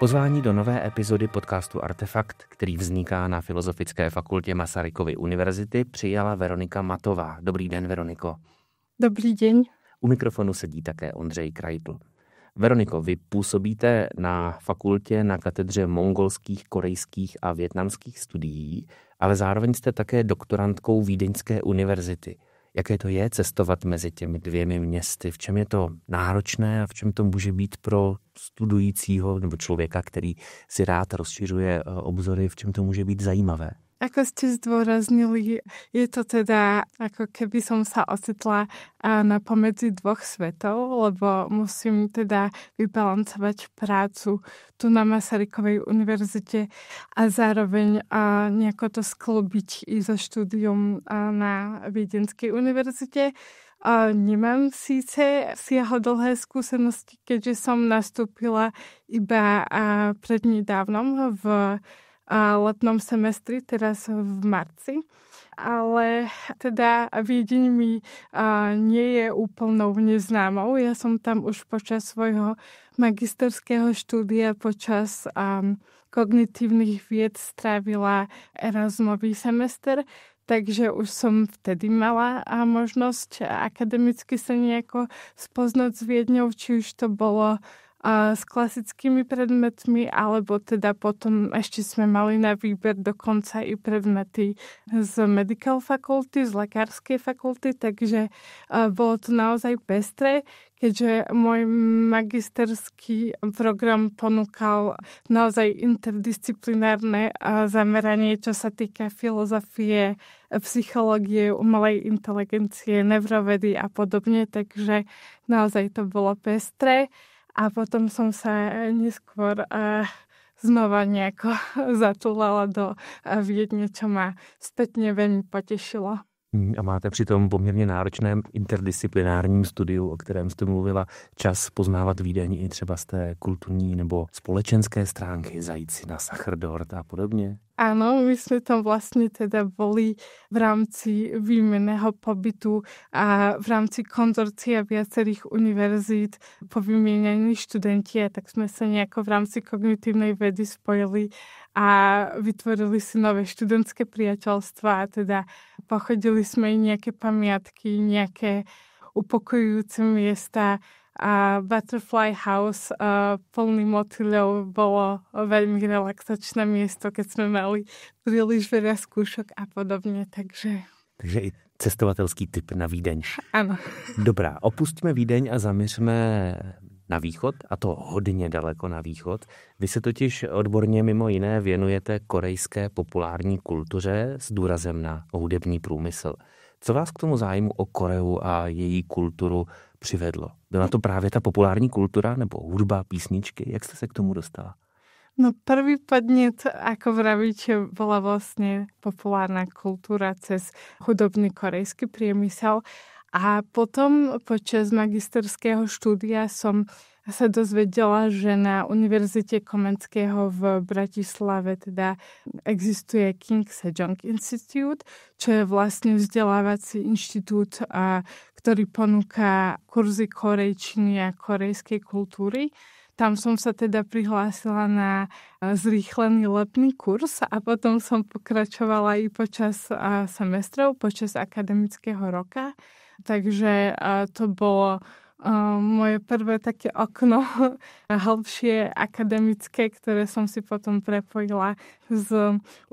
Pozvání do nové epizody podcastu Artefakt, který vzniká na Filozofické fakultě Masarykovy univerzity, přijala Veronika Matová. Dobrý den, Veroniko. Dobrý den. U mikrofonu sedí také Ondřej Krajtl. Veroniko, vy působíte na fakultě na katedře mongolských, korejských a vietnamských studií, ale zároveň jste také doktorantkou Vídeňské univerzity. Jaké to je cestovat mezi těmi dvěmi městy? V čem je to náročné a v čem to může být pro studujícího nebo člověka, který si rád rozšiřuje obzory, v čem to může být zajímavé? Ako ste zdôraznili, je to teda, ako keby som sa ocitla na pomedzi dvoch svetov, lebo musím teda vybalancovať prácu tu na Masarykovej univerzite a zároveň nejako to sklobiť i so štúdium na Viedenskej univerzite. Nemám síce siahodlhé skúsenosti, keďže som nastúpila iba prednedávnom v letnom semestri, teraz v marci. Ale teda Viedeň mi nie je úplnou neznámou. Ja som tam už počas svojho magisterského štúdia, počas kognitívnych vied strávila Erasmový semester, takže už som vtedy mala možnosť akademicky sa nejako spoznať s Viedňou, či už to bolo s klasickými predmetmi, alebo teda potom ešte sme mali na výber dokonca i predmety z medical fakulty, z lekárskej fakulty, takže bolo to naozaj pestré, keďže môj magisterský program ponúkal naozaj interdisciplinárne zameranie, čo sa týka filozofie, psychológie, umelej inteligencie, neurovedy a podobne, takže naozaj to bolo pestré. A potom som sa neskôr znova nejako zatúlala do Viedne, čo ma spätne veľmi potešilo. A máte při tom poměrně náročném interdisciplinárním studiu, o kterém jste mluvila, čas poznávat Vídeň i třeba z té kulturní nebo společenské stránky, zajít si na Sacherdort a podobně? Áno, my sme tam vlastne teda boli v rámci výmenného pobytu a v rámci konzorcia viacerých univerzít povymienení študenti, a tak sme sa nejako v rámci kognitívnej vedy spojili a vytvorili si nové študentské priateľstva a teda pochodili sme i nejaké pamiatky, nejaké upokojujúce miesta. A Butterfly House plný motýľov bolo veľmi relaxačné miesto, keď sme mali príliš veľa skúšok a podobne, takže i cestovatelský typ na Vídeň. Áno. Dobrá, opustíme Vídeň a zaměřme na východ, a to hodně daleko na východ. Vy se totiž odborně mimo jiné věnujete korejské populární kultuře s důrazem na hudební průmysl. Co vás k tomu zájmu o Koreu a její kulturu přivedlo? Byla to právě ta populární kultura nebo hudba, písničky? Jak jste se k tomu dostala? No prvý podnet, ako vravíte, bola vlastne populárna kultúra cez hudobný korejský priemysel. A potom počas magisterského štúdia som sa dozvedela, že na Univerzite Komenského v Bratislave teda existuje King Sejong Institute, čo je vlastne vzdelávací inštitút, ktorý ponúka kurzy korejčiny a korejskej kultúry. Tam som sa teda prihlásila na zrýchlený letný kurz a potom som pokračovala i počas semestrov, počas akademického roka. Takže to bolo moje prvé také okno hĺbšie akademické, ktoré som si potom prepojila s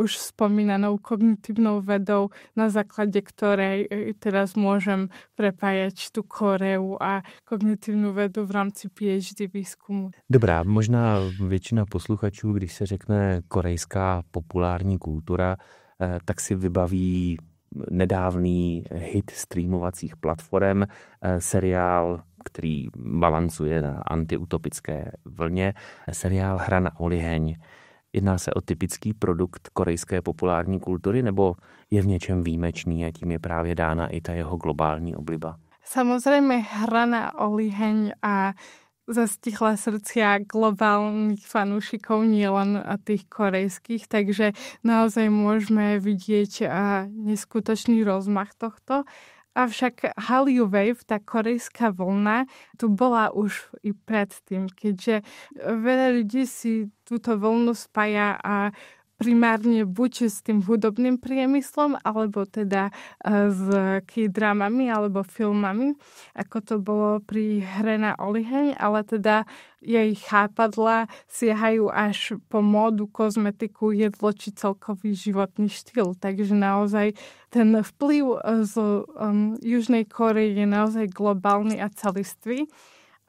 už spomínanou kognitívnou vedou, na základe ktorej teraz môžem prepájať tú Koreu a kognitívnu vedu v rámci PhD výskumu. Dobrá, možná většina posluchačů, když se řekne korejská populární kultura, tak si vybaví nedávný hit streamovacích platform, seriál, který balancuje na antiutopické vlně, seriál Hra na oliheň. Jedná se o typický produkt korejské populární kultury, nebo je v něčem výjimečný a tím je právě dána i ta jeho globální obliba? Samozrejme, Hra na oliheň a zastihla srdcia globálnych fanúšikov, nielen tých korejských, takže naozaj môžeme vidieť neskutočný rozmach tohto. Avšak Hallyu Wave, tá korejská vlna, tu bola už i predtým, keďže veľa ľudí si túto vlnu spája a primárne buď s tým hudobným priemyslom, alebo teda s K-dramami alebo filmami, ako to bolo pri Hre na oliheň, ale teda jej chápadlá siahajú až po módu, kozmetiku, jedlo či celkový životný štýl. Takže naozaj ten vplyv z Južnej Kórey je naozaj globálny a celistvý.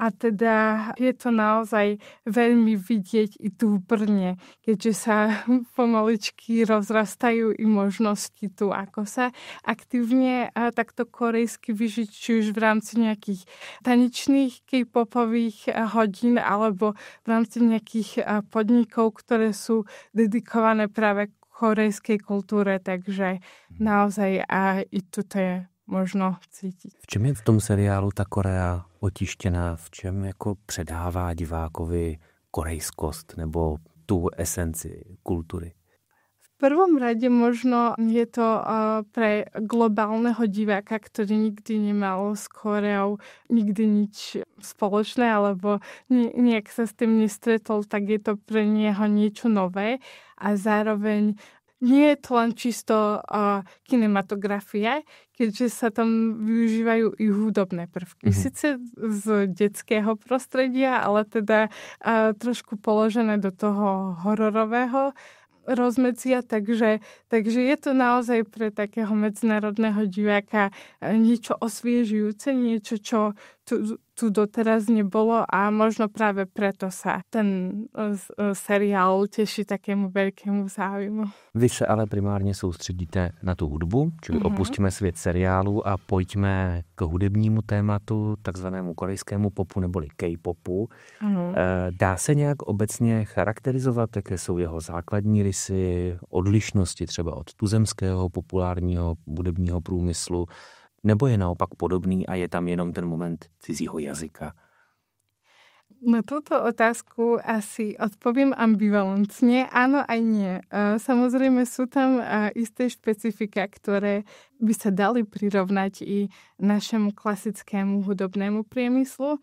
A teda je to naozaj veľmi vidieť i tu v Brne, keďže sa pomaličky rozrastajú i možnosti tu, ako sa aktívne takto korejsky vyžiť, či už v rámci nejakých tanečných K-popových hodín, alebo v rámci nejakých podnikov, ktoré sú dedikované práve korejskej kultúre. Takže naozaj a i tuto je možno cítit. V čem je v tom seriálu ta Korea otištěná? V čem jako předává divákovi korejskost nebo tu esenci kultury? V prvom rade možno je to pre globálneho diváka, ktorý nikdy nemal s Koreou nikdy nič spoločné alebo nejak sa s tým nestretol, tak je to pre neho niečo nové a zároveň nie je to len čisto kinematografia, keďže sa tam využívajú i hudobné prvky. Sice z detského prostredia, ale teda trošku položené do toho hororového rozmedzia, takže je to naozaj pre takého medzinárodného diváka niečo osviežujúce, niečo, čo tu doteraz nebolo a možno práve preto sa ten seriál teší takému veľkému záujmu. Vy se ale primárně soustředíte na tu hudbu, čili opustíme svět seriálu a pojďme k hudebnímu tématu, takzvanému korejskému popu neboli K-popu. Dá se nějak obecně charakterizovat, jaké jsou jeho základní rysy, odlišnosti třeba od tuzemského populárního hudebního průmyslu, nebo je naopak podobný a je tam jenom ten moment cizího jazyka? Na túto otázku asi odpoviem ambivalentne. Áno aj nie. Samozrejme sú tam isté špecifika, ktoré by sa dali prirovnať i našemu klasickému hudobnému priemyslu.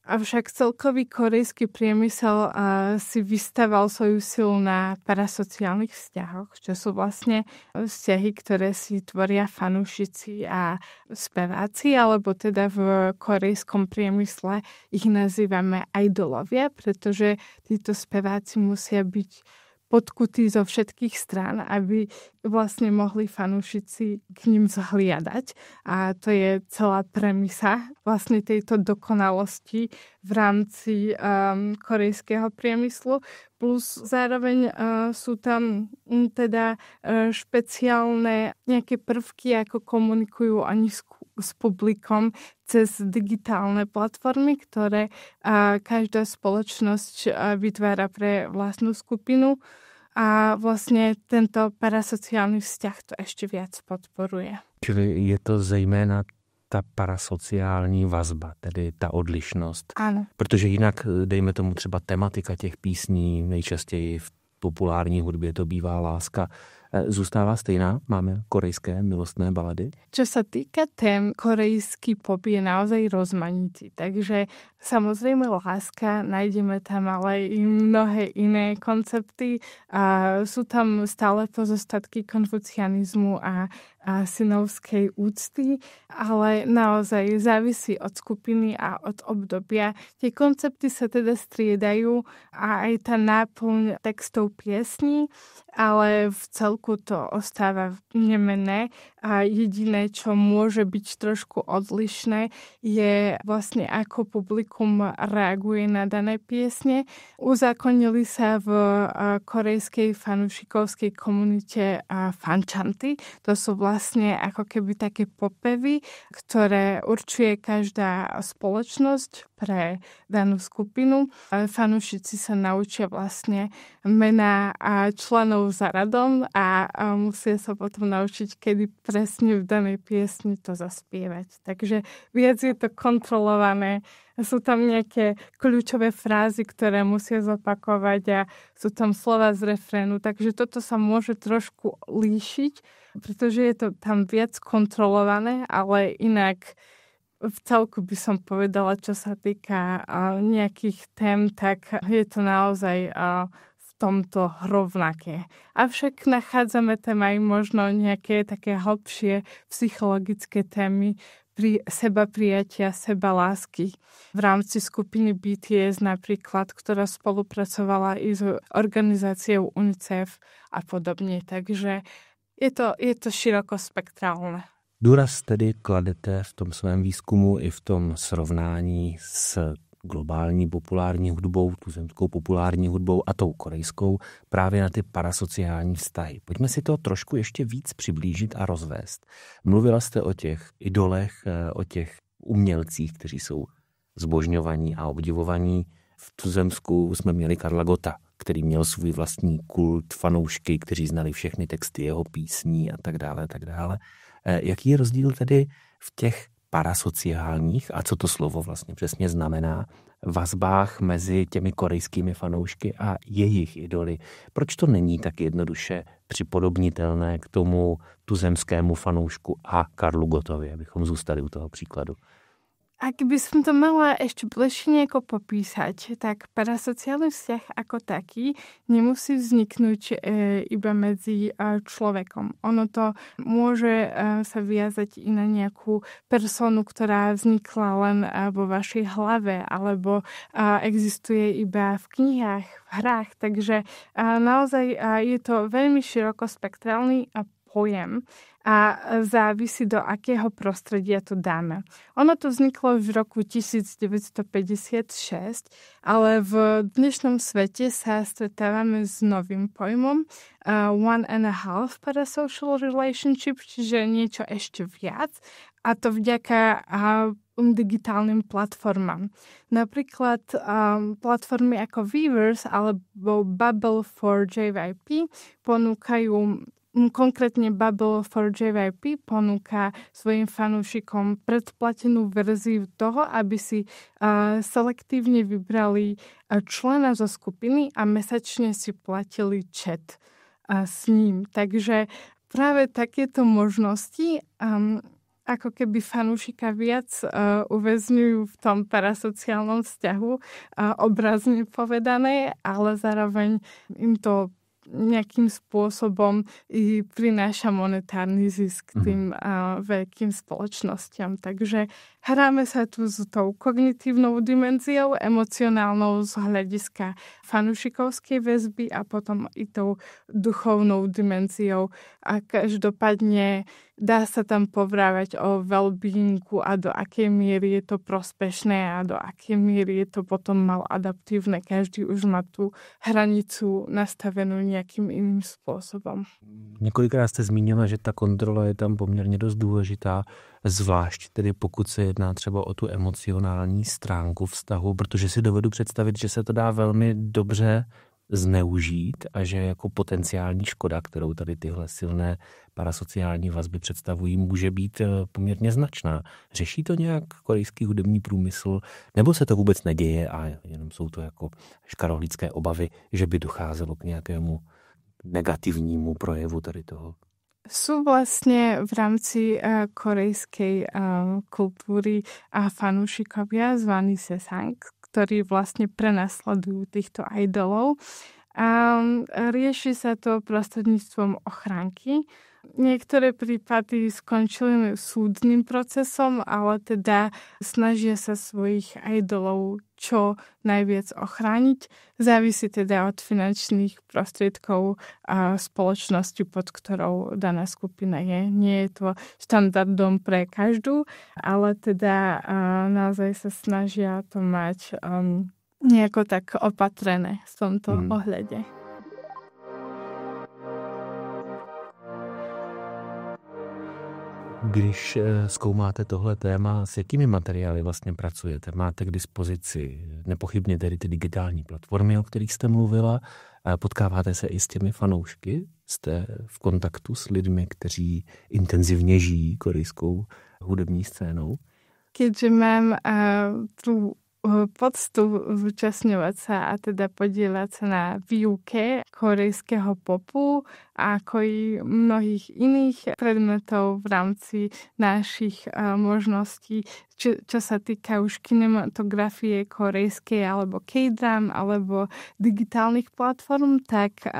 Avšak celkový korejský priemysel si vystaval svoju silu na parasociálnych vzťahoch, čo sú vlastne vzťahy, ktoré si tvoria fanúšici a speváci, alebo teda v korejskom priemysle ich nazývame idolovia, pretože títo speváci musia byť podkutí zo všetkých strán, aby vlastne mohli fanúšici k ním zhliadať. A to je celá premisa vlastne tejto dokonalosti v rámci korejského priemyslu. Plus zároveň sú tam teda špeciálne nejaké prvky, ako komunikujú oni s publikom cez digitálne platformy, ktoré každá spoločnosť vytvára pre vlastnú skupinu a vlastne tento parasociálny vzťah to ešte viac podporuje. Čili je to zejména ta parasociální vazba, tedy ta odlišnost. Ano. Protože jinak, dejme tomu třeba tematika těch písní, nejčastěji v populární hudbě to bývá láska, zůstává stejná? Máme korejské milostné balady? Čo sa týka tém, korejský pop je naozaj rozmanitý. Takže samozrejme láska, nájdeme tam ale i mnohé iné koncepty. A sú tam stále pozostatky konfucianizmu a synovskej úcty, ale naozaj závisí od skupiny a od obdobia. Tie koncepty sa teda striedajú a aj tá náplň textov piesní, ale v celku to ostáva nemenné a jediné, čo môže byť trošku odlišné, je vlastne ako publikum reaguje na dané piesne. Uzákonili sa v korejskej fanúšikovskej komunite fanchanty. To sú vlastne ako keby také popevy, ktoré určuje každá spoločnosť pre danú skupinu. Fanúšici sa naučia vlastne mená členov za radom a musia sa potom naučiť, kedy presne v danej piesni to zaspievať. Takže viac je to kontrolované. Sú tam nejaké kľúčové frázy, ktoré musia zopakovať a sú tam slova z refrénu. Takže toto sa môže trošku líšiť, pretože je to tam viac kontrolované, ale inak v celku by som povedala, čo sa týka nejakých tém, tak je to naozaj v tomto rovnaké. Avšak nachádzame tam aj možno nejaké také hlbšie psychologické témy, seba prijatia, seba lásky. V rámci skupiny BTS napríklad, ktorá spolupracovala i s organizáciou UNICEF a podobne. Takže je to širokospektrálne. Důraz tedy kladete v tom svém výzkumu i v tom srovnání s globální populární hudbou, tuzemskou populární hudbou a tou korejskou právě na ty parasociální vztahy. Pojďme si to trošku ještě víc přiblížit a rozvést. Mluvila jste o těch idolech, o těch umělcích, kteří jsou zbožňovaní a obdivovaní. V tuzemsku jsme měli Karla Gotta, který měl svůj vlastní kult, fanoušky, kteří znali všechny texty jeho písní a tak dále, tak dále. Jaký je rozdíl tedy v těch parasociálních, a co to slovo vlastně přesně znamená, vazbách mezi těmi korejskými fanoušky a jejich idoly? Proč to není tak jednoduše připodobnitelné k tomu tuzemskému fanoušku a Karlu Gottovi, abychom zůstali u toho příkladu? Ak by som to mala ešte bližšie nejako popísať, tak parasociálny vzťah ako taký nemusí vzniknúť iba medzi človekom. Ono to môže sa viazať i na nejakú personu, ktorá vznikla len vo vašej hlave, alebo existuje iba v knihách, v hrách. Takže naozaj je to veľmi širokospektrálny pojem a závisí, do akého prostredia to dáme. Ono to vzniklo v roku 1956, ale v dnešnom svete sa stretávame s novým pojmom 1.5 parasocial relationship, čiže niečo ešte viac, a to vďaka digitálnym platformám. Napríklad platformy ako Weverse alebo Bubble for JYP ponúkajú. Konkrétne Bubble for JYP ponúka svojim fanúšikom predplatenú verziu toho, aby si selektívne vybrali člena zo skupiny a mesačne si platili chat s ním. Takže práve takéto možnosti ako keby fanúšika viac uväzňujú v tom parasociálnom vzťahu, obrazne povedané, ale zároveň im to nejakým spôsobom i prináša monetárny zisk tým veľkým spoločnosťam. Takže hráme sa tu s tou kognitívnou dimenziou, emocionálnou z hľadiska fanúšikovskej väzby a potom i tou duchovnou dimenziou. A každopádne dá sa tam povrávať o well-beingu a do akej miery je to prospešné a do akej miery je to potom maladaptívne. Každý už má tú hranicu nastavenú nejakým iným spôsobom. Několikrát jste zmínila, že ta kontrola je tam poměrně dost důležitá, zvlášť tedy pokud se jedná třeba o tu emocionální stránku vztahu, protože si dovedu představit, že se to dá velmi dobře zneužít a že jako potenciální škoda, kterou tady tyhle silné parasociální vazby představují, může být poměrně značná. Řeší to nějak korejský hudební průmysl, nebo se to vůbec neděje a jenom jsou to jako škarohlídské obavy, že by docházelo k nějakému negativnímu projevu tady toho? Sú vlastne v rámci korejskej kultúry a fanúšikovia zvaní sesang, ktorí vlastne prenasledujú týchto idolov. Rieši sa to prostredníctvom ochránky. Niektoré prípady skončili súdnym procesom, ale teda snažia sa svojich idolov čo najviac ochrániť. Závisí teda od finančných prostriedkov a spoločnosti, pod ktorou daná skupina je. Nie je to štandardom pre každú, ale teda naozaj sa snažia to mať nejako tak opatrené v tomto ohľade. Když zkoumáte tohle téma, s jakými materiály vlastně pracujete? Máte k dispozici nepochybně tedy ty digitální platformy, o kterých jste mluvila. Potkáváte se i s těmi fanoušky? Jste v kontaktu s lidmi, kteří intenzivně žijí korejskou hudební scénou? Keďže mám tú poctu zúčastňovať sa a teda podieľať sa na výuke korejského popu, ako i mnohých iných predmetov v rámci našich možností, čo sa týka už kinematografie korejskej alebo K-dram alebo digitálnych platform, tak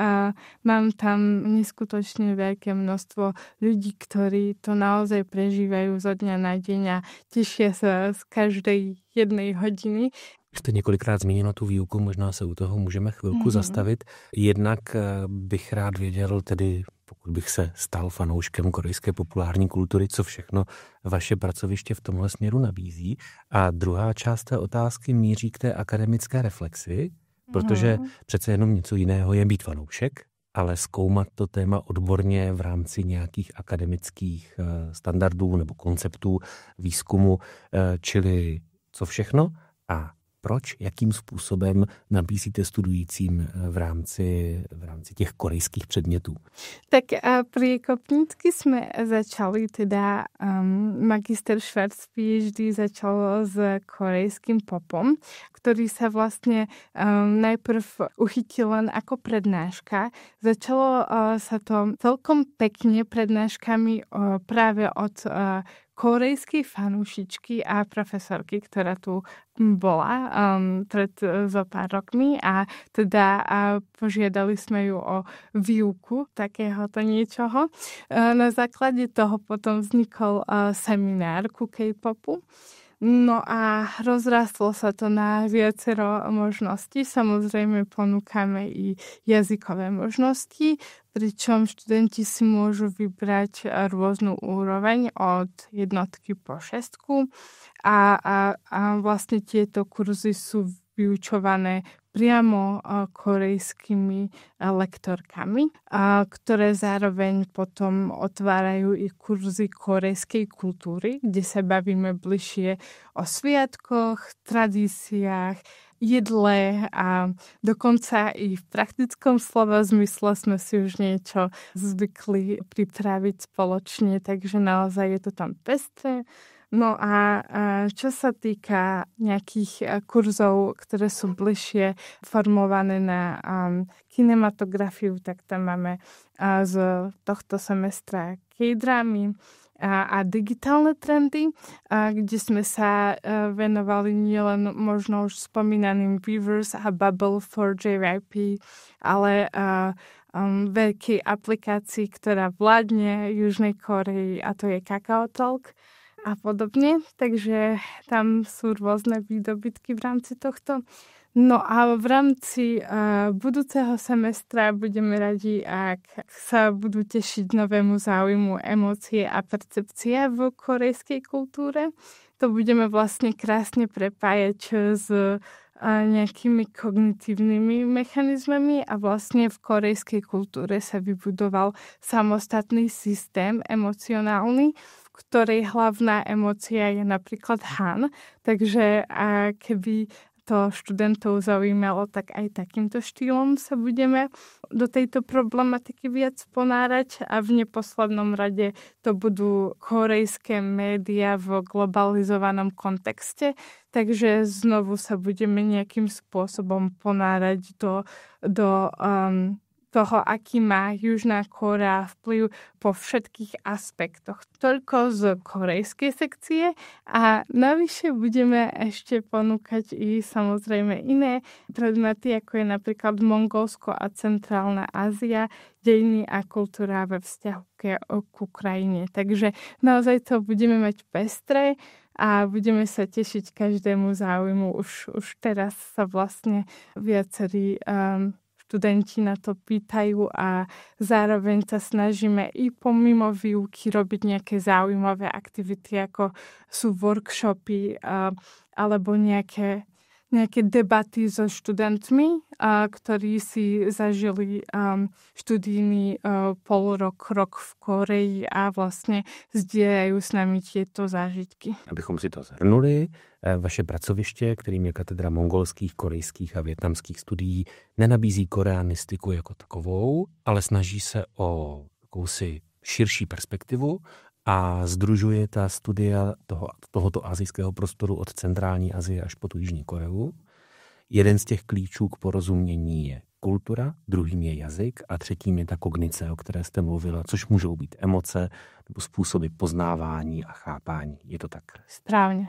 mám tam neskutočne veľké množstvo ľudí, ktorí to naozaj prežívajú zo dňa na deň a tešia sa z každej jednej hodiny. Jste několikrát zmínila tu výuku, možná se u toho můžeme chvilku zastavit. Jednak bych rád věděl, tedy pokud bych se stal fanouškem korejské populární kultury, co všechno vaše pracoviště v tomhle směru nabízí. A druhá část té otázky míří k té akademické reflexi, protože přece jenom něco jiného je být fanoušek, ale zkoumat to téma odborně v rámci nějakých akademických standardů nebo konceptů výzkumu, čili co všechno a proč, jakým způsobem nabízíte studujícím v rámci těch korejských předmětů? Tak pri Kopnícky sme začali, teda magister Schwarz PhD začal s korejským popom, ktorý sa vlastne najprv uchytil len ako prednáška. Začalo sa to celkom pekne prednáškami práve od korejskej fanúšičky a profesorky, ktorá tu bola pred zo pár rokmi a teda požiadali sme ju o výuku takéhoto niečoho. Na základe toho potom vznikol seminár ku K-popu. No a rozrastlo sa to na viacero možností. Samozrejme ponúkame i jazykové možnosti, pričom študenti si môžu vybrať rôznu úroveň od jednotky po 6. A vlastne tieto kurzy sú vyučované priamo korejskými lektorkami, ktoré zároveň potom otvárajú i kurzy korejskej kultúry, kde sa bavíme bližšie o sviatkoch, tradíciách, jedle a dokonca i v praktickom slova zmysle sme si už niečo zvykli pripraviť spoločne, takže naozaj je to tam pestré. No a čo sa týka nejakých kurzov, ktoré sú bližšie formované na kinematografiu, tak tam máme z tohto semestra K-dramy a digitálne trendy, kde sme sa venovali nielen možno už spomínaným Weverse a Bubble for JYP, ale veľkej aplikácii, ktorá vládne Južnej Koreji, a to je Kakao Talk a podobne, takže tam sú rôzne výdobytky v rámci tohto. No a v rámci budúceho semestra budeme radi, ak sa budú tešiť novému záujmu emócie a percepcia v korejskej kultúre. To budeme vlastne krásne prepájať s nejakými kognitívnymi mechanizmami a vlastne v korejskej kultúre sa vybudoval samostatný systém emocionálny, v ktorej hlavná emócia je napríklad Han. Takže keby to študentov zaujímalo, tak aj takýmto štýlom sa budeme do tejto problematiky viac ponárať a v neposlednom rade to budú korejské médiá v globalizovanom kontexte, takže znovu sa budeme nejakým spôsobom ponárať do toho, aký má Južná Kórea vplyv po všetkých aspektoch. Toľko z korejskej sekcie a navyše budeme ešte ponúkať i samozrejme iné predmety, ako je napríklad Mongolsko a Centrálna Ázia, dejiny a kultúra ve vzťahu k Ukrajine. Takže naozaj to budeme mať pestré a budeme sa tešiť každému záujmu. Už teraz sa vlastne viacerí študenti na to pýtajú a zároveň sa snažíme i pomimo výuky robiť nejaké zaujímavé aktivity, ako sú workshopy alebo nejaké nejaké debaty so študentmi, ktorí si zažili študijný rok v Koreji a vlastne sdílejú s nami tieto zážitky. Abychom si to zhrnuli, vaše pracoviště, kterým je katedra mongolských, korejských a vietnamských studií, nenabízí koreanistiku jako takovou, ale snaží se o jakousi širší perspektivu a sdružuje ta studia tohoto asijského prostoru od centrální Asie až po tu Jižní Koreu. Jeden z těch klíčů k porozumění je kultura, druhým je jazyk a třetím je ta kognice, o které jste mluvila, což můžou být emoce nebo způsoby poznávání a chápání. Je to tak? Správně.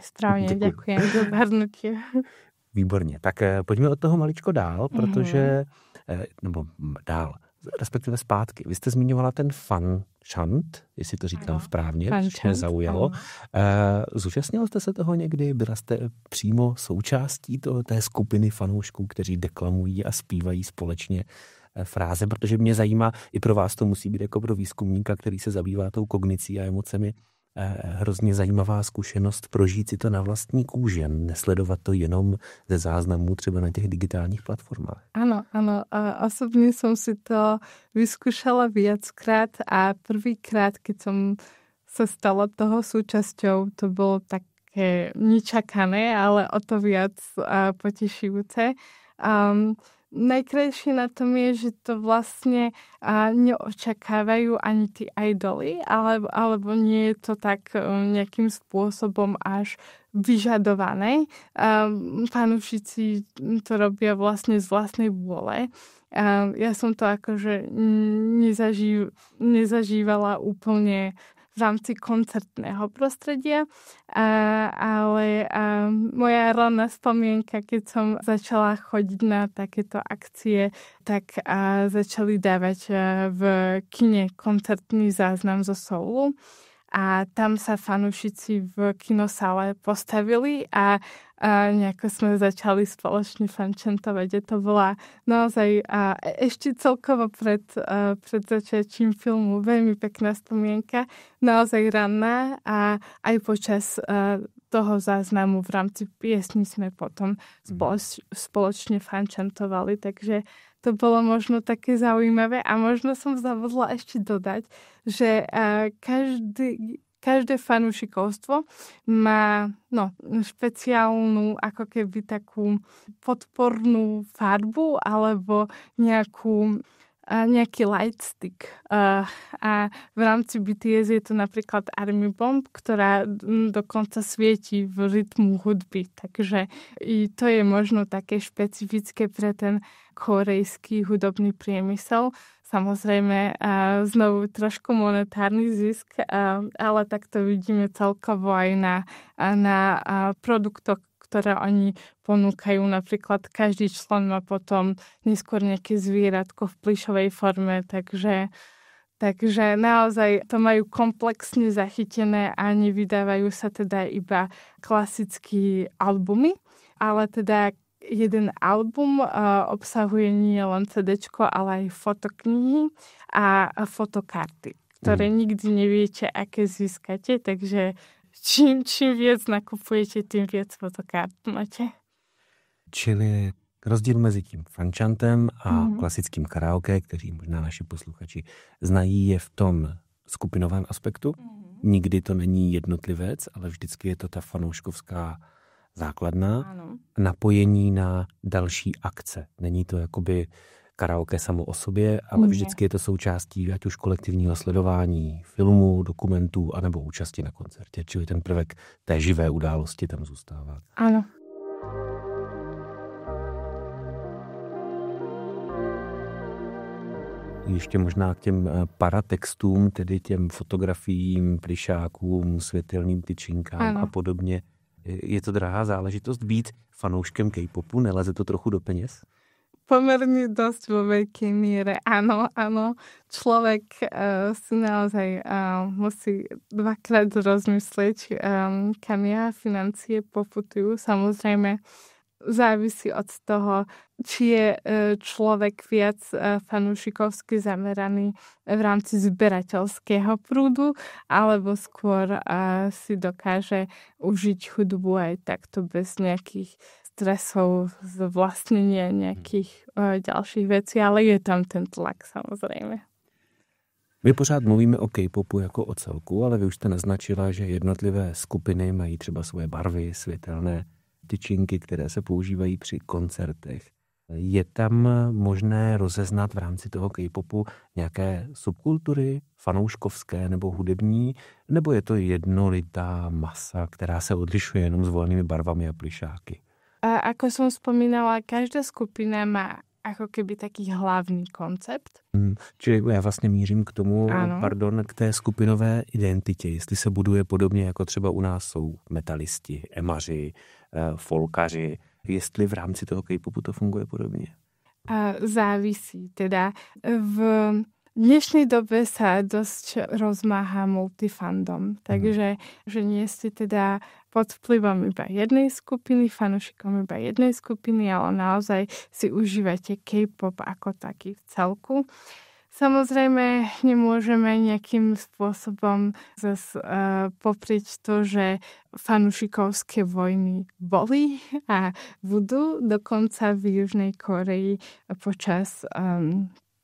Děkuji za zhrnutí. Výborně. Tak pojďme od toho maličko dál, protože, nebo dál, respektive zpátky. Vy jste zmiňovala ten fan chant, jestli to říkám správně, což mě zaujalo. Zúčastnila jste se toho někdy? Byla jste přímo součástí té skupiny fanoušků, kteří deklamují a zpívají společně fráze? Protože mě zajímá, i pro vás to musí být jako pro výzkumníka, který se zabývá tou kognicí a emocemi, hrozně zajímavá zkušenost prožít si to na vlastní kůži, nesledovat to jenom ze záznamů třeba na těch digitálních platformách. Áno. Osobne som si to vyskúšala viackrát a prvýkrát, keď som sa stala toho súčasťou, to bolo také nečakané, ale o to viac potešujúce. Najkrajšie na tom je, že to vlastne neočakávajú ani tí idoly, alebo nie je to tak nejakým spôsobom až vyžadované. Fanúšici to robia vlastne z vlastnej vôle. Ja som to akože nezažívala úplne v rámci koncertného prostredia, ale moja ranná spomienka, keď som začala chodiť na takéto akcie, tak začali dávať v kine koncertný záznam zo Soulu a tam sa fanúšici v kinosále postavili a nejako sme začali spoločne fančentovať. To bola naozaj ešte celkovo pred začiatím filmu veľmi pekná spomienka, naozaj ranná a aj počas toho záznamu v rámci piesní sme potom spoločne fančentovali, takže to bolo možno také zaujímavé a možno som zabudla ešte dodať, že každé fanúšikovstvo má špeciálnu ako keby takú podpornú farbu alebo nejaký lightstick. A v rámci BTS je to napríklad Army Bomb, ktorá dokonca svieti v rytmu hudby. Takže i to je možno také špecifické pre ten korejský hudobný priemysel. Samozrejme, znovu trošku monetárny zisk, ale tak to vidíme celkovo aj na produktoch, ktoré oni ponúkajú. Napríklad každý člen má potom neskôr nejaké zvieratko v plyšovej forme, takže naozaj to majú komplexne zachytené a nevydávajú sa teda iba klasické albumy, ale teda jeden album obsahuje nie len CDčko, ale aj fotoknihy a fotokarty, ktoré nikdy neviete, aké získate, takže čím viac nakupujete, tým viac fotokart máte. Čili rozdíl mezi tím fančantem a klasickým karaoke, který možná naši posluchači znají, je v tom skupinovém aspektu. Nikdy to není jednotlivec, ale vždycky je to ta fanouškovská základna. Ano. Napojení na další akce. Není to jakoby karaoke samo o sobě, ale vždycky je to součástí ať už kolektivního sledování filmů, dokumentů, anebo účasti na koncertě. Čili ten prvek té živé události tam zůstává. Ano. Ještě možná k těm paratextům, tedy těm fotografiím, plišákům, světelným tyčinkám a podobně. Je to drahá záležitost být fanouškem K-popu? Neleze to trochu do peněz? Pomerne dosť vo veľkej miere. Áno. Človek si naozaj musí dvakrát rozmyslieť, kam financie poputujú. Samozrejme, závisí od toho, či je človek viac fanúšikovsky zameraný v rámci zberateľského prúdu, alebo skôr si dokáže užiť hudbu aj takto bez nejakých stresov z vlastnenia nejakých ďalších vecí, ale je tam ten tlak samozrejme. My pořád mluvíme o K-popu jako o celku, ale vy už jste naznačila, že jednotlivé skupiny mají třeba svoje barvy, světelné tyčinky, které se používají při koncertech. Je tam možné rozeznat v rámci toho K-popu nějaké subkultury, fanouškovské nebo hudební, nebo je to jednolitá masa, která se odlišuje jenom zvolenými barvami a plišáky? A ako som spomínala, každá skupina má ako keby taký hlavní koncept. Čili já vlastně mířím k tomu, k té skupinové identitě, jestli se buduje podobně, jako třeba u nás jsou metalisti, emaři, folkaři, jestli v rámci toho K-popu to funguje podobně. Závisí. Teda v dnešnej dobe sa dosť rozmáha multifandom, takže že nie ste teda pod vplyvom iba jednej skupiny, fanúšikom iba jednej skupiny, ale naozaj si užívate K-pop ako taký v celku. Samozrejme, nemôžeme nejakým spôsobom poprieť to, že fanúšikovské vojny boli a budú. Dokonca v Južnej Koreji počas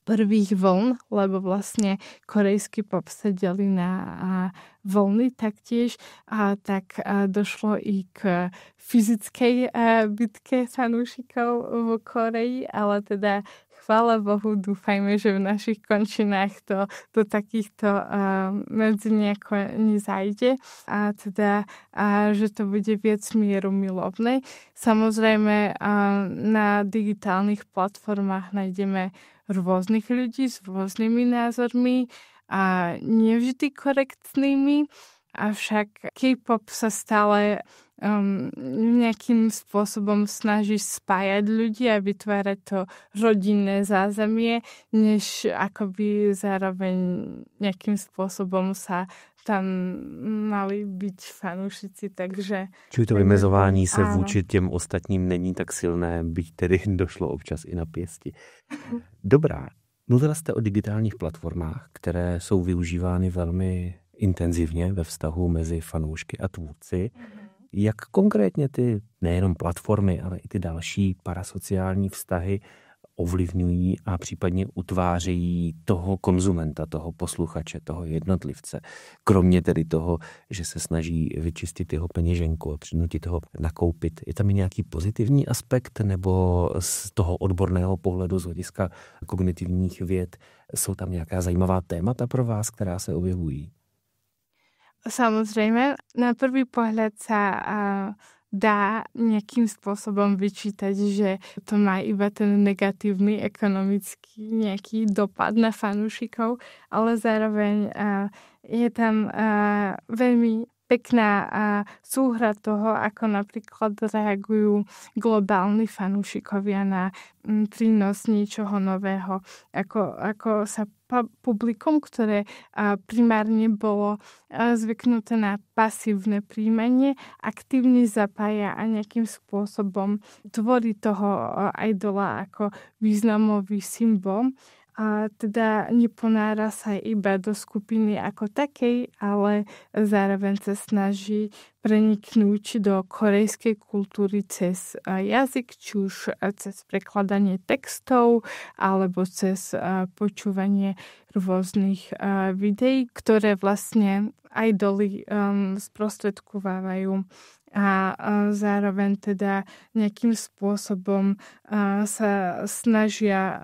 prvých vln, lebo vlastne korejský pop sa delí na vlny taktiež, tak došlo i k fyzickej bitke fanúšikov v Koreji, ale teda chvála Bohu, dúfajme, že v našich končinách to do takýchto medzi nejako nezajde a teda, že to bude viac mierumilovné. Samozrejme, na digitálnych platformách nájdeme rôznych ľudí s rôznymi názormi a nevždy korektnými, avšak K-pop sa stále nejakým spôsobom snaží spájať ľudí a vytvárať to rodinné zázemie, než akoby zároveň nejakým spôsobom sa tam mali byť fanúšici, takže... Čili to vymezování se vůči těm ostatním není tak silné, byť tedy došlo občas i na pěsti. Dobrá, mluvila jste o digitálních platformách, které jsou využívány velmi intenzivně ve vztahu mezi fanoušky a tvůrci. Jak konkrétně ty nejenom platformy, ale i ty další parasociální vztahy ovlivňují a případně utvářejí toho konzumenta, toho posluchače, toho jednotlivce. Kromě tedy toho, že se snaží vyčistit jeho peněženku a přinutit ho nakoupit. Je tam i nějaký pozitivní aspekt nebo z toho odborného pohledu, z hlediska kognitivních věd, jsou tam nějaká zajímavá témata pro vás, která se objevují? Samozrejme, na prvý pohľad sa dá nejakým spôsobom vyčítať, že to má iba ten negatívny ekonomický nejaký dopad na fanúšikov, ale zároveň je tam veľmi pekná súhra toho, ako napríklad reagujú globálni fanúšikovia na prínos niečoho nového, ako sa publikum, ktoré primárne bolo zvyknuté na pasívne príjmanie, aktívne zapája a nejakým spôsobom tvorí toho idola ako významový symbol. A teda neponára sa iba do skupiny ako takej, ale zároveň sa snaží preniknúť do korejskej kultúry cez jazyk, či už cez prekladanie textov, alebo cez počúvanie rôznych videí, ktoré vlastne idoly sprostredkovávajú a zároveň teda nejakým spôsobom sa snažia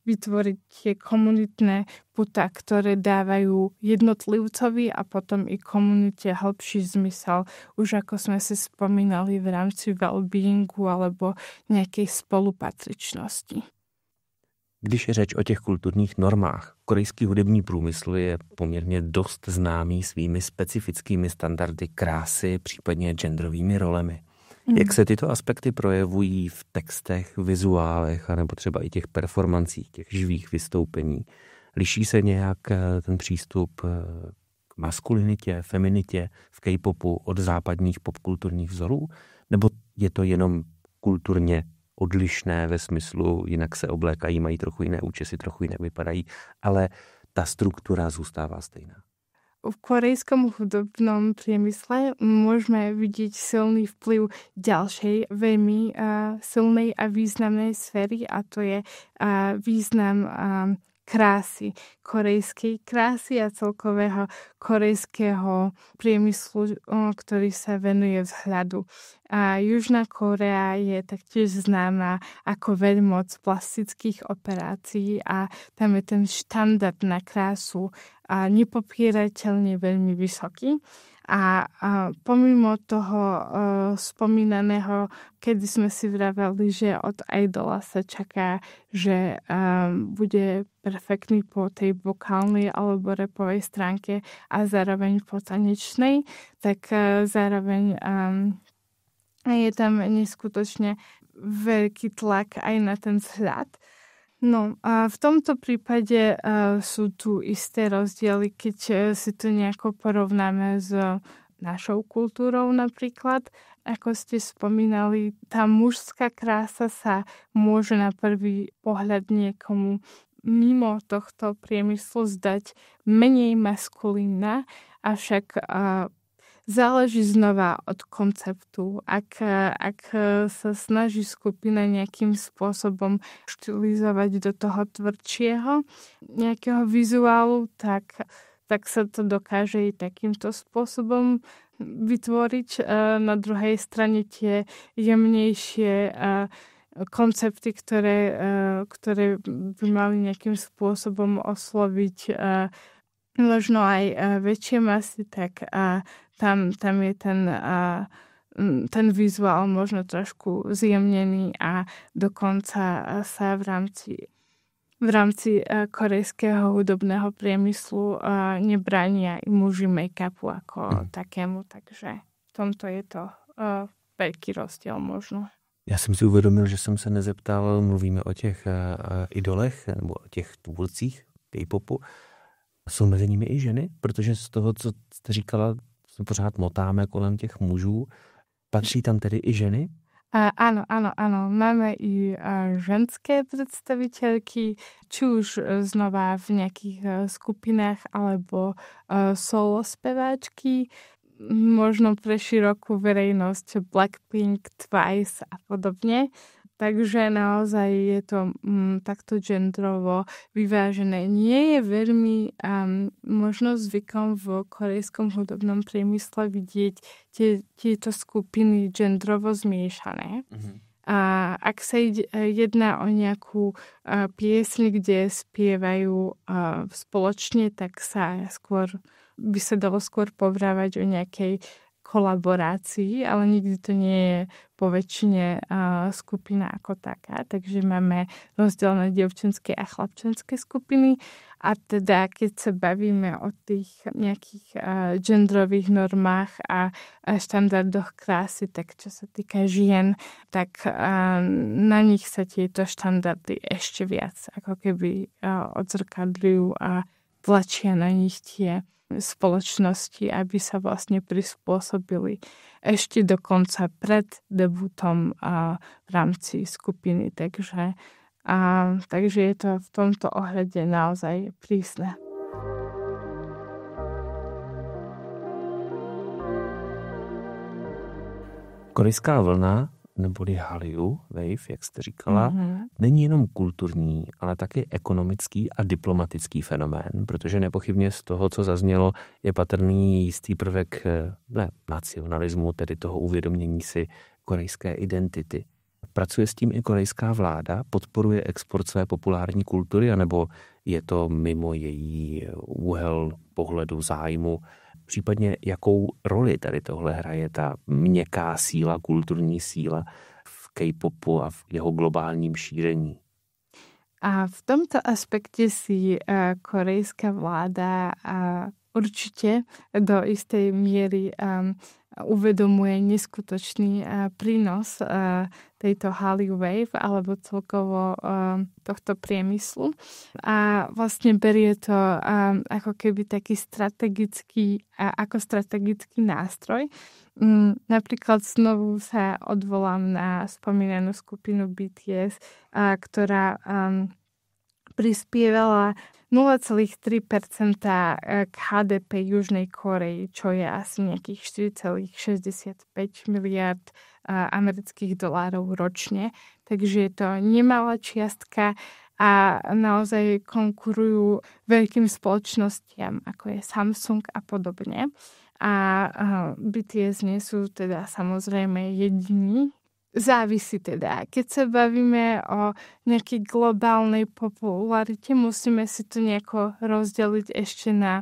vytvoriť tie komunitné puta, ktoré dávajú jednotlivcovi a potom i komunite hĺbší zmysel, už ako sme si spomínali v rámci well-beingu alebo nejakej spolupatričnosti. Když je řeč o těch kulturních normách, korejský hudební průmysl je poměrně dost známý svými specifickými standardy krásy, případně genderovými rolemi. Jak se tyto aspekty projevují v textech, vizuálech, anebo třeba i těch performancích, těch živých vystoupení? Liší se nějak ten přístup k maskulinitě, feminitě v K-popu od západních popkulturních vzorů? Nebo je to jenom kulturně odlišné ve smyslu, jinak se oblékají, mají trochu jiné účesy, trochu jinak vypadají, ale ta struktura zůstává stejná? v korejskom hudobnom priemysle môžeme vidieť silný vplyv ďalšej veľmi silnej a významnej sféry, a to je význam krásy, korejskej krásy a celkového korejského priemyslu, ktorý sa venuje vzhľadu. A Južná Kórea je taktiež známa ako veľmoc plastických operácií a tam je ten štandard na krásu a nepopierateľne veľmi vysoký. A pomimo toho spomínaného, kedy sme si vraveli, že od idola sa čaká, že bude perfektný po tej vokálnej alebo rapovej stránke a zároveň po tanečnej, tak zároveň je tam neskutočne veľký tlak aj na ten vzhľad. No a v tomto prípade sú tu isté rozdiely, keď si to nejako porovnáme s našou kultúrou napríklad. Ako ste spomínali, tá mužská krása sa môže na prvý pohľad niekomu mimo tohto priemyslu zdať menej maskulínna, avšak záleží znova od konceptu. Ak sa snaží skupina nejakým spôsobom štilizovať do toho tvrdšieho nejakého vizuálu, tak sa to dokáže i takýmto spôsobom vytvoriť. Na druhej strane tie jemnejšie koncepty, ktoré by mali nejakým spôsobom osloviť možno aj väčšie masy, tak tam je ten vizuál možno trošku zjemnený a dokonca sa v rámci korejského hudobného priemyslu nebránia i muži make-upu ako takému, takže v tomto je to veľký rozdiel možno. Já jsem si uvědomil, že jsem se nezeptal, mluvíme o těch idolech nebo o těch tvůrcích K-popu. Jsou mezi nimi i ženy? Protože z toho, co jste říkala, se pořád motáme kolem těch mužů. Patří tam tedy i ženy? Áno. Máme i ženské predstaviteľky, či už znova v nejakých skupinách alebo solo speváčky, možno pre širokú verejnosť Blackpink, Twice a podobne. Takže naozaj je to takto gendrovo vyvážené. Nie je veľmi možno zvykom v korejskom hudobnom priemysle vidieť tieto skupiny gendrovo zmiešané. Mm-hmm. A ak sa jedná o nejakú piesň, kde spievajú spoločne, tak by sa dalo skôr povrávať o nejakej kolaborácii, ale nikdy to nie je po väčšine skupina ako taká. Takže máme rozdielne dievčenské a chlapčenské skupiny. A teda, keď sa bavíme o tých nejakých genderových normách a štandardoch krásy, tak čo sa týka žien, tak na nich sa tieto štandardy ešte viac ako keby odzrkadľujú a tlačia na nich tie spoločnosti, aby sa vlastne prispôsobili ešte dokonca pred debutom v rámci skupiny. Takže je to v tomto ohľade naozaj prísne. Korejská vlna neboli Hallyu Wave, jak jste říkala, není jenom kulturní, ale také ekonomický a diplomatický fenomén, protože nepochybně z toho, co zaznělo, je patrný jistý prvek nacionalismu, tedy toho uvědomění si korejské identity. Pracuje s tím i korejská vláda? Podporuje export své populární kultury, anebo je to mimo její úhel pohledu zájmu? Případně jakou roli tady tohle hraje ta měkká síla, kulturní síla v K-popu a v jeho globálním šíření? A v tomto aspekte si korejská vláda určite do istej miery uvedomuje neskutočný prínos tejto Hallyu Wave alebo celkovo tohto priemyslu a vlastne berie to ako keby taký strategický nástroj. Napríklad znovu sa odvolám na spomínanú skupinu BTS, ktorá prispievala 0,3% k HDP Južnej Kórey, čo je asi nejakých 4,65 miliard amerických dolárov ročne. Takže je to nemalá čiastka a naozaj konkurujú veľkým spoločnostiam, ako je Samsung a podobne. A BTS nie sú teda samozrejme jediní. Závisí teda. Keď sa bavíme o nejakej globálnej popularite, musíme si to nejako rozdeliť ešte na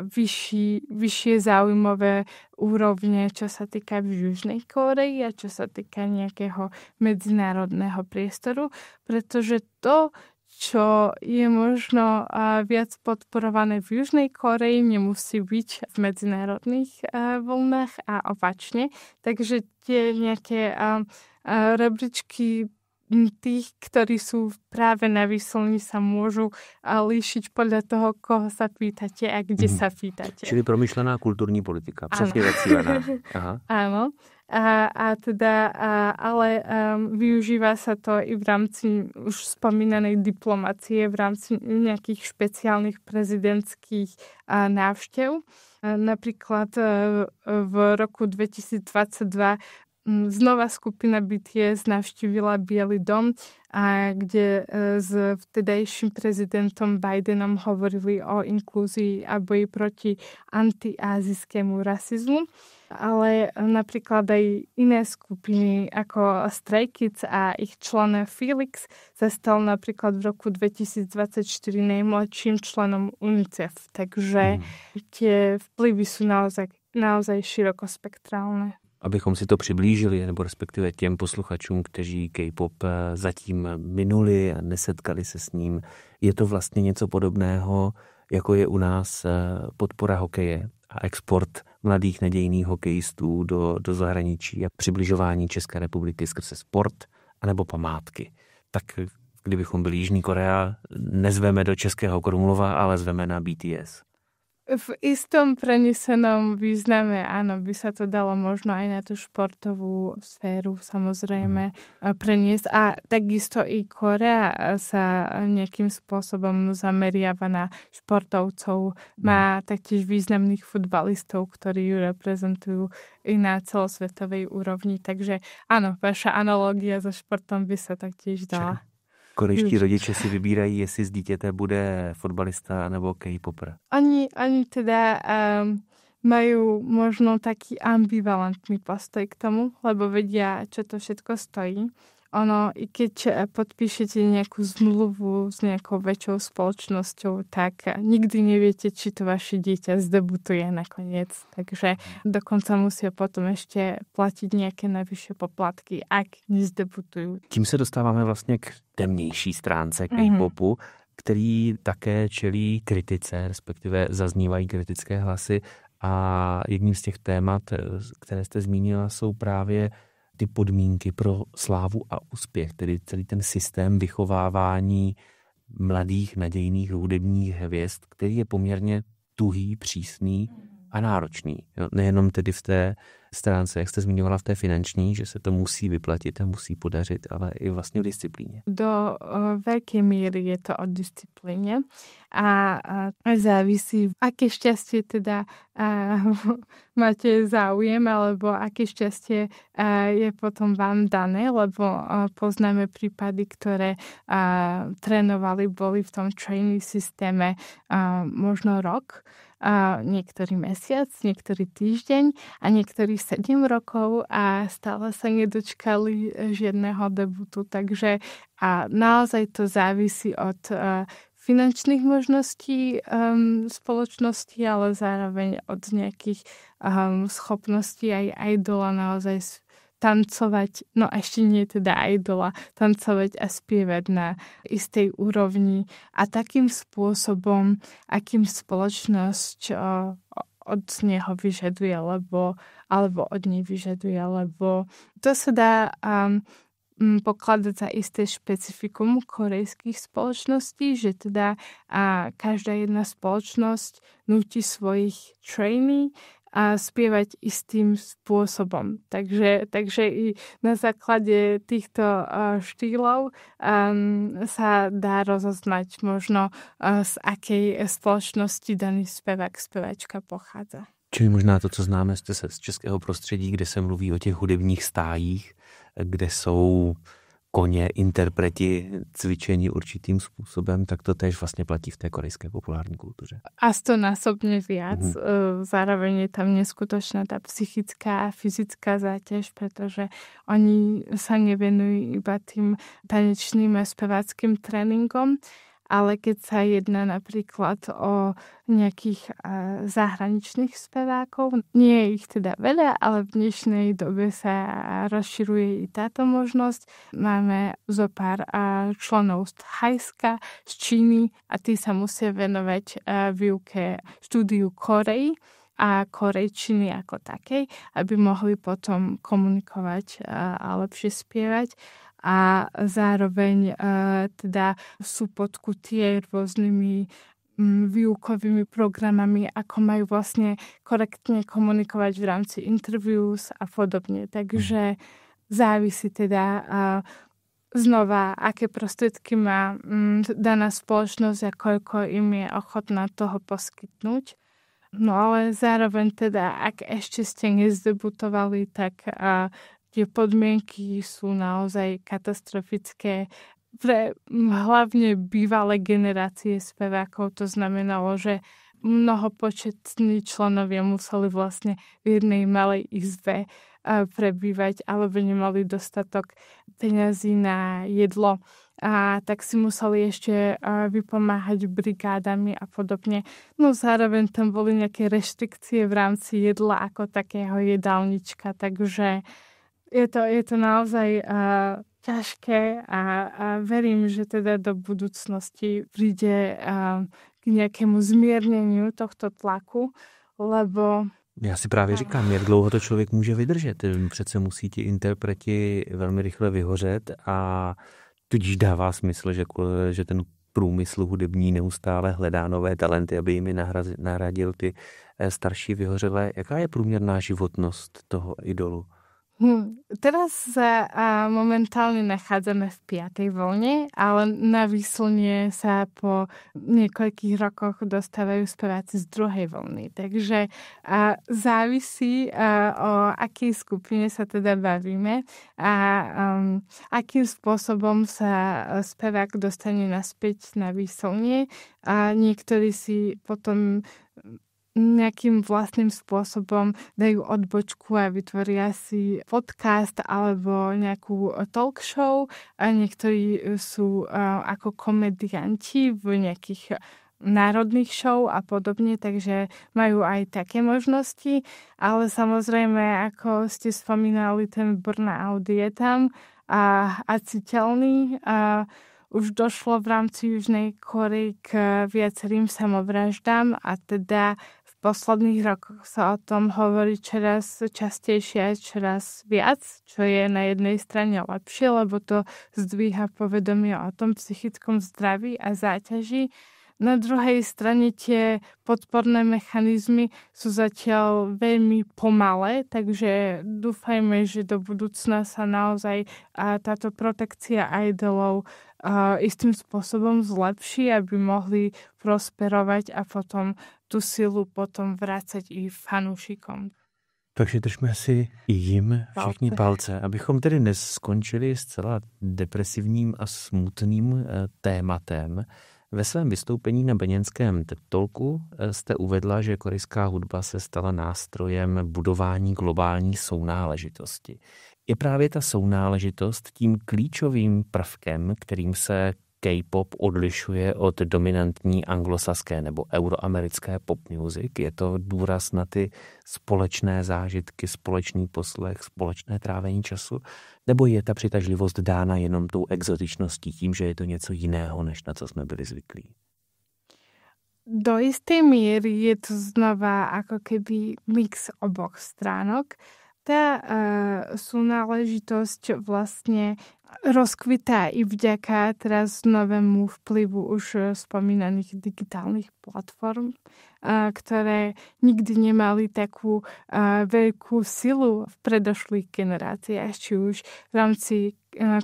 vyššie záujmové úrovne, čo sa týka v Južnej Kórei a čo sa týka nejakého medzinárodného priestoru, pretože to, čo je možno viac podporované v Južnej Kórei, nemusí byť v medzinárodných vlnách a opačne. Takže tie nejaké rebríčky tých, ktorí sú práve na výslni, sa môžu líšiť podľa toho, koho sa pýtate a kde sa pýtate. Čili promyšlená kulturní politika. Přesně zacílená. Aha. Áno. Ale využíva sa to i v rámci už spomínanej diplomacie, v rámci nejakých špeciálnych prezidentských návštev. Napríklad v roku 2022 znova skupina BTS navštívila Bielý dom, kde s vtedajším prezidentom Bidenom hovorili o inklúzii a boji proti antiázijskému rasizmu. Ale napríklad aj iné skupiny ako Stray Kids a ich člen Felix sa stal napríklad v roku 2024 najmladším členom UNICEF. Takže tie vplyvy sú naozaj širokospektrálne. Abychom si to přiblížili, nebo respektive těm posluchačům, kteří K-pop zatím minuli a nesetkali se s ním, je to vlastně něco podobného, jako je u nás podpora hokeje a export mladých nadějných hokejistů do zahraničí a přibližování České republiky skrze sport anebo památky. Tak kdybychom byli Jižní Korea, nezveme do Českého Krumlova, ale zveme na BTS. V istom prenesenom význame, áno, by sa to dalo možno aj na tú športovú sféru samozrejme preniesť. A takisto i Korea sa nejakým spôsobom zameriava na športovcov. Má taktiež významných futbalistov, ktorí ju reprezentujú i na celosvetovej úrovni. Takže áno, vaša analogia so športom by sa taktiež dala. Korejští rodiče si vybírají, jestli z dítěte bude fotbalista nebo K-popper. Oni teda majú možno taký ambivalentný postoj k tomu, lebo vedia, čo to všetko stojí. Ono, i keď podpíšete nejakú zmluvu s nejakou väčšou spoločnosťou, tak nikdy neviete, či to vaše dieťa zdebutuje nakoniec. Takže dokonca musia potom ešte platiť nejaké najvyššie poplatky, ak nezdebutujú. Tím se dostáváme vlastně k temnější stránce K-popu, který také čelí kritice, respektive zaznívají kritické hlasy. A jedním z těch témat, které jste zmínila, jsou právě ty podmínky pro slávu a úspěch, tedy celý ten systém vychovávání mladých nadějných hudebních hvězd, který je poměrně tuhý, přísný a náročný. Jo, nejenom tedy v té stránce, jak jste zmiňovala, v té finanční, že se to musí vyplatit a musí podařit, ale i vlastně v disciplíně. Do veľkej míry je to o disciplíne a závisí, aké šťastie teda máte záujem, alebo aké šťastie je potom vám dané, lebo poznáme prípady, ktoré trénovali, boli v tom trainee systéme možno rok, niektorý mesiac, niektorý týždeň a niektorý 7 rokov a stále sa nedočkali žiadneho debutu. Takže naozaj to závisí od finančných možností spoločnosti, ale zároveň od nejakých schopností aj idola naozaj tancovať, no ešte nie teda idola, tancovať a spievať na istej úrovni a takým spôsobom, akým spoločnosť od neho vyžaduje, alebo od nej vyžaduje, lebo to sa dá pokladať za isté špecifikum korejských spoločností, že teda každá jedna spoločnosť núti svojich trainee spievať istým spôsobom. Takže i na základe týchto štýlov sa dá rozoznať možno, z akej spoločnosti daný spevák, spevačka pochádza. Čili možná to, co známe z českého prostředí, kde se mluví o těch hudebních stájích, kde jsou koně, interpreti cvičení určitým způsobem, tak to též vlastně platí v té korejské populární kultuře. A 100-násobne viac. Zároveň je tam neskutočná tá psychická a fyzická záťaž, pretože oni sa nevenujú iba tým tanečným a speváckým tréningom, ale keď sa jedná napríklad o nejakých zahraničných spevákov, nie je ich teda veľa, ale v dnešnej dobe sa rozširuje i táto možnosť. Máme zo pár členov z Thajska, z Číny a tí sa musia venovať výuke štúdiu Korei a korejčiny ako takej, aby mohli potom komunikovať a lepšie spievať. A zároveň teda sú podkutie rôznymi výukovými programami, ako majú vlastne korektne komunikovať v rámci interviews a podobne. Takže závisí teda znova, aké prostriedky má daná spoločnosť a koľko im je ochotná toho poskytnúť. No ale zároveň teda, ak ešte ste nezdebutovali, tak tie podmienky sú naozaj katastrofické. Pre hlavne bývalé generácie spevákov to znamenalo, že mnohopočetní členovia museli vlastne v jednej malej izbe prebývať, alebo nemali dostatok peňazí na jedlo. A tak si museli ešte vypomáhať brigádami a podobne. No zároveň tam boli nejaké reštrikcie v rámci jedla ako takého jedálnička, takže je to naozaj ťažké a verím, že teda do budúcnosti príde k nejakému zmierneniu tohto tlaku, lebo... Já si právě říkám, jak dlouho to člověk může vydržet. Přece musí ti interpreti velmi rychle vyhořet a tudíž dává smysl, že ten průmysl hudební neustále hledá nové talenty, aby jimi nahradil ty starší vyhořelé. Jaká je průměrná životnost toho idolu? Teraz sa momentálne nachádzame v 5. vlne, ale na výslnie sa po niekoľkých rokoch dostávajú speváci z 2. vlny. Takže závisí, o akej skupine sa teda bavíme a akým spôsobom sa spevák dostane naspäť na výslnie. A niektorí si potom nejakým vlastným spôsobom dajú odbočku a vytvoria si podcast alebo nejakú talk show a niektorí sú ako komedianti v nejakých národných show a podobne, takže majú aj také možnosti, ale samozrejme, ako ste spomínali, ten burnout je tam a citeľný a už došlo v rámci Južnej Korei k viacerým samovraždám a teda v posledných rokoch sa o tom hovorí čoraz častejšie a čoraz viac, čo je na jednej strane lepšie, lebo to zdvíha povedomie o tom psychickom zdraví a záťaži. Na druhej strane tie podporné mechanizmy sú zatiaľ veľmi pomalé, takže dúfajme, že do budúcna sa naozaj táto protekcia idolov istým spôsobom zlepší, aby mohli prosperovať a potom tu silu potom vrácať i fanúšikom. Takže držme si i jim všichni palce, abychom tedy dnes skončili zcela depresivním a smutným tématem. Ve svém vystoupení na brněnském TED Talku jste uvedla, že korejská hudba se stala nástrojem budování globální sounáležitosti. Je právě ta sounáležitost tím klíčovým prvkem, kterým se K-pop odlišuje od dominantní anglosaské nebo euroamerické pop music? Je to důraz na ty společné zážitky, společný poslech, společné trávení času? Nebo je ta přitažlivost dána jenom tou exotičností, tím, že je to něco jiného, než na co jsme byli zvyklí? Do istej miery je to znova ako keby mix oboch stránok. Tá súnáležitosť vlastne rozkvitá i vďaka teraz novému vplyvu už spomínaných digitálnych platform, ktoré nikdy nemali takú veľkú silu v predošlých generáciách, či už v rámci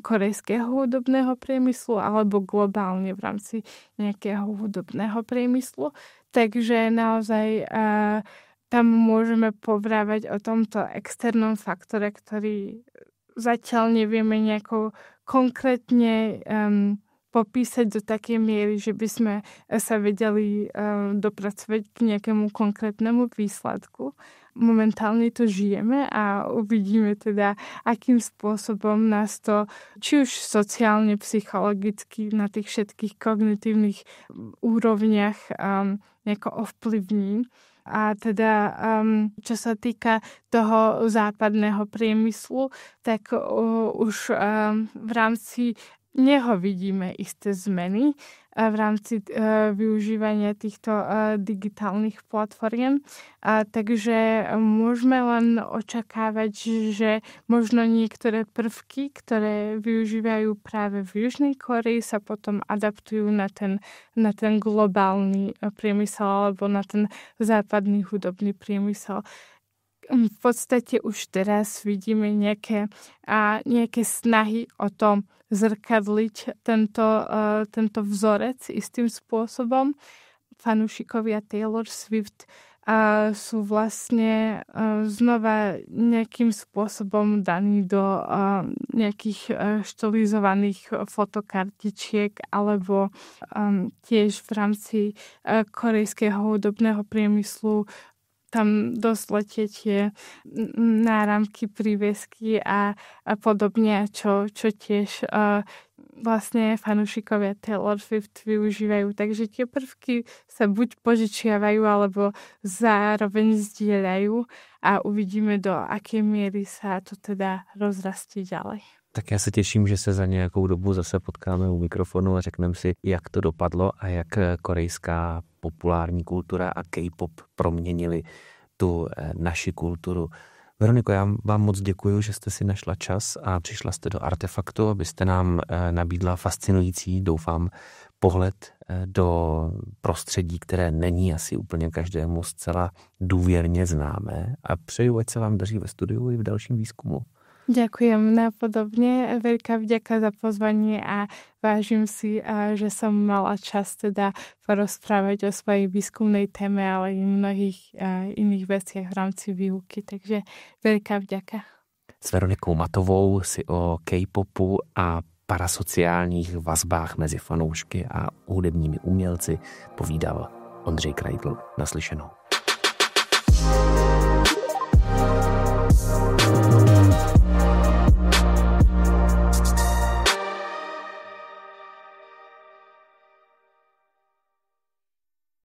korejského hudobného priemyslu alebo globálne v rámci nejakého hudobného priemyslu. Takže naozaj tam môžeme povrávať o tomto externom faktore, ktorý zatiaľ nevieme nejako konkrétne popísať do takej miery, že by sme sa vedeli dopracovať k nejakému konkrétnemu výsledku. Momentálne to žijeme a uvidíme teda, akým spôsobom nás to, či už sociálne, psychologicky, na tých všetkých kognitívnych úrovniach nejako ovplyvní. A teda, čo sa týka toho západného priemyslu, tak už v rámci neho vidíme isté zmeny v rámci využívania týchto digitálnych platform. Takže môžeme len očakávať, že možno niektoré prvky, ktoré využívajú práve v Južnej Kórei, sa potom adaptujú na ten globálny priemysel alebo na ten západný hudobný priemysel. V podstate už teraz vidíme nejaké snahy o tom zrkadliť tento vzorec istým spôsobom. Fanúšikovia Taylor Swift sú vlastne znova nejakým spôsobom daní do nejakých štylizovaných fotokartičiek alebo tiež v rámci korejského hudobného priemyslu tam dosť letie tie náramky, prívesky a podobne, čo tiež vlastne fanúšikovia Taylor Swift využívajú. Takže tie prvky sa buď požičiavajú, alebo zároveň zdieľajú a uvidíme, do akej miery sa to teda rozrastie ďalej. Tak já se těším, že se za nějakou dobu zase potkáme u mikrofonu a řekneme si, jak to dopadlo a jak korejská populární kultura a K-pop proměnili tu naši kulturu. Veroniko, já vám moc děkuji, že jste si našla čas a přišla jste do Artefaktu, abyste nám nabídla fascinující, doufám, pohled do prostředí, které není asi úplně každému zcela důvěrně známé. A přeju, ať se vám daří ve studiu i v dalším výzkumu. Ďakujem napodobne. Veľká vďaka za pozvanie a vážim si, že som mala čas teda porozprávať o svojej výskumnej téme, ale i mnohých iných veciach v rámci výuky. Takže veľká vďaka. S Veronikou Matovou si o K-popu a parasociálních vazbách mezi fanoušky a hudebními umělci povídal Ondřej Kreidl. Naslyšenou.